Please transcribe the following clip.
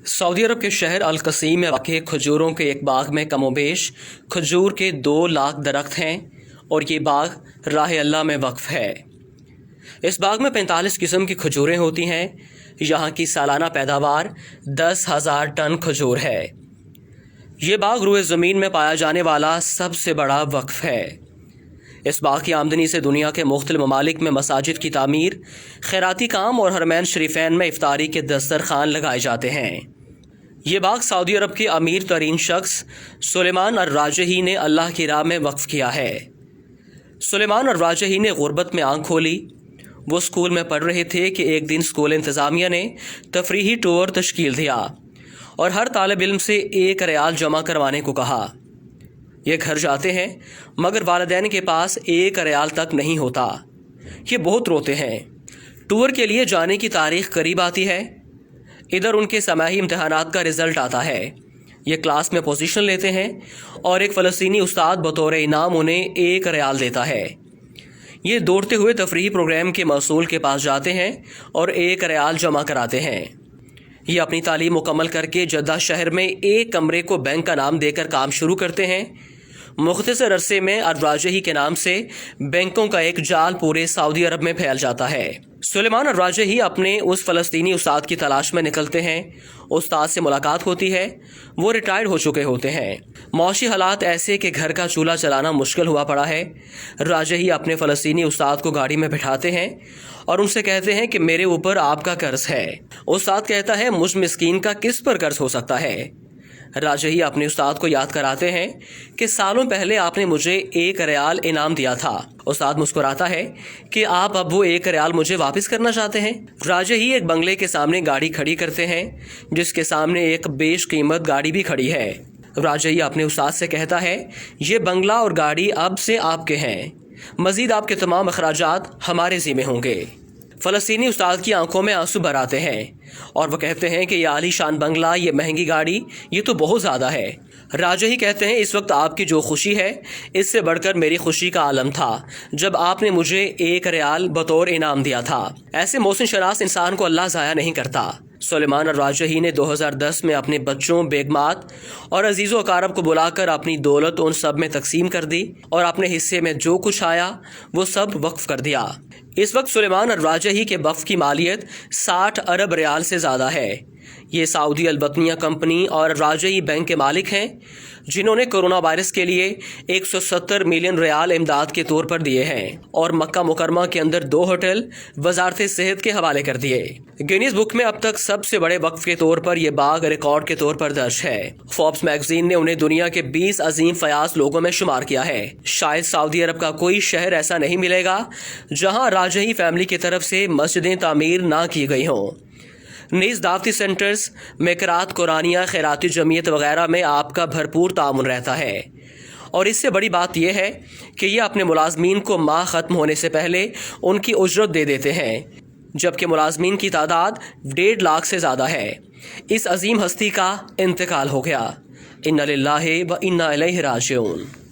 Saudi अरब के शहर अल-कसीम में वाक़ खजूरों के एक बाग में कमोबेश खजूर के 2 लाख दरख्त हैं और ये बाग राह अल्लाह में वक्फ है। इस बाग में 45 किस्म की खजूरें होती हैं। यहाँ की सालाना पैदावार 10,000 टन खजूर है। ये बाग रुए ज़मीन में पाया जाने वाला सबसे बड़ा वक्फ है। इस बाग की आमदनी से दुनिया के मुख्तलिफ ममालिक में मसाजिद की तामीर, खैराती काम और हरमैन शरीफैन में इफ्तारी के दस्तरखान लगाए जाते हैं। ये बाग सऊदी अरब के अमीर तरीन शख्स सुलेमान अर-राजही ने अल्लाह की राह में वक्फ किया है। सुलेमान अर-राजही ने गुर्बत में आंख खोली। वो स्कूल में पढ़ रहे थे कि एक दिन स्कूल इंतज़ामिया ने तफरीही टूर तश्कील दिया और हर तालिब इल्म से 1 रियाल जमा करवाने को कहा। ये घर जाते हैं मगर वालिदैन के पास 1 रियाल तक नहीं होता। ये बहुत रोते हैं। टूर के लिए जाने की तारीख करीब आती है। इधर उनके समाही इम्तहानात का रिज़ल्ट आता है। ये क्लास में पोजीशन लेते हैं और एक फ़लस्तीनी उस्ताद बतौर इनाम उन्हें 1 रियाल देता है। ये दौड़ते हुए तफरीही प्रोग्राम के मसूल के पास जाते हैं और 1 रियाल जमा कराते हैं। ये अपनी तालीम मुकम्मल करके जद्दा शहर में एक कमरे को बैंक का नाम देकर काम शुरू करते हैं। मुख्तसर अरसे में अर-राजही के नाम से बैंकों का एक जाल पूरे सऊदी अरब में फैल जाता है। सुलेमान अर-राजही अपने उस फ़लस्तीनी उस्ताद की तलाश में निकलते हैं। उस्ताद से मुलाकात होती है। वो रिटायर्ड हो चुके होते हैं। मौशी हालात ऐसे कि घर का चूल्हा चलाना मुश्किल हुआ पड़ा है। राजही अपने फ़लस्तीनी उस्ताद को गाड़ी में बिठाते हैं और उनसे कहते हैं कि मेरे ऊपर आपका कर्ज है। उस्ताद कहता है, मुझ मिस्कीन का किस पर कर्ज हो सकता है। राजही अपने उस्ताद को याद कराते हैं कि सालों पहले आपने मुझे 1 रियाल इनाम दिया था। उस्ताद मुस्कुराता है कि आप अब वो 1 रियाल मुझे वापस करना चाहते हैं। राजही एक बंगले के सामने गाड़ी खड़ी करते हैं जिसके सामने एक बेशकीमत गाड़ी भी खड़ी है। राजही अपने उस्ताद से कहता है, ये बंगला और गाड़ी अब से आपके हैं। मजीद आपके तमाम अखराजात हमारे ज़िम्मे होंगे। फ़लस्तीनी उस्ताद की आंखों में आंसू भर आते हैं और वो कहते हैं कि ये आलीशान बंगला, ये महंगी गाड़ी, ये तो बहुत ज़्यादा है। राजही कहते हैं, इस वक्त आपकी जो खुशी है इससे बढ़कर मेरी खुशी का आलम था जब आपने मुझे 1 रियाल बतौर इनाम दिया था। ऐसे मोहसिन शनास इंसान को अल्लाह ज़ाया नहीं करता। सुलेमान अर-राजही ने 2010 में अपने बच्चों, बेगमात और अजीज़ो अकारब को बुलाकर अपनी दौलत उन सब में तकसीम कर दी और अपने हिस्से में जो कुछ आया वो सब वक्फ कर दिया। इस वक्त सुलेमान अर-राजही के वक्फ की मालियत 60 अरब रियाल से ज़्यादा है। ये सऊदी अल-बतनिया कंपनी और राजही बैंक के मालिक हैं जिन्होंने कोरोना वायरस के लिए 170 मिलियन रियाल इमदाद के तौर पर दिए हैं और मक्का मुकरमा के अंदर 2 होटल वजारत सेहत के हवाले कर दिए। गिनीज बुक में अब तक सबसे बड़े वक्फ के तौर पर यह बाग रिकॉर्ड के तौर पर दर्ज है। फोर्ब्स मैगजीन ने उन्हें दुनिया के 20 अजीम फयाज लोगों में शुमार किया है। शायद सऊदी अरब का कोई शहर ऐसा नहीं मिलेगा जहाँ राजही फैमिली की तरफ से मस्जिदें तामीर ना की गई हों। नीज़ दावती सेंटर्स, मेकरात, कुरानिया, खैराती जमीयत वगैरह में आपका भरपूर ताउन रहता है। और इससे बड़ी बात यह है कि ये अपने मुलाजमीन को माह ख़त्म होने से पहले उनकी उजरत दे देते हैं, जबकि मुलाजमीन की तादाद 1.5 लाख से ज़्यादा है। इस अजीम हस्ती का इंतकाल हो गया। इन्ना लिल्लाहि व इन्ना इलैहि राजिऊन।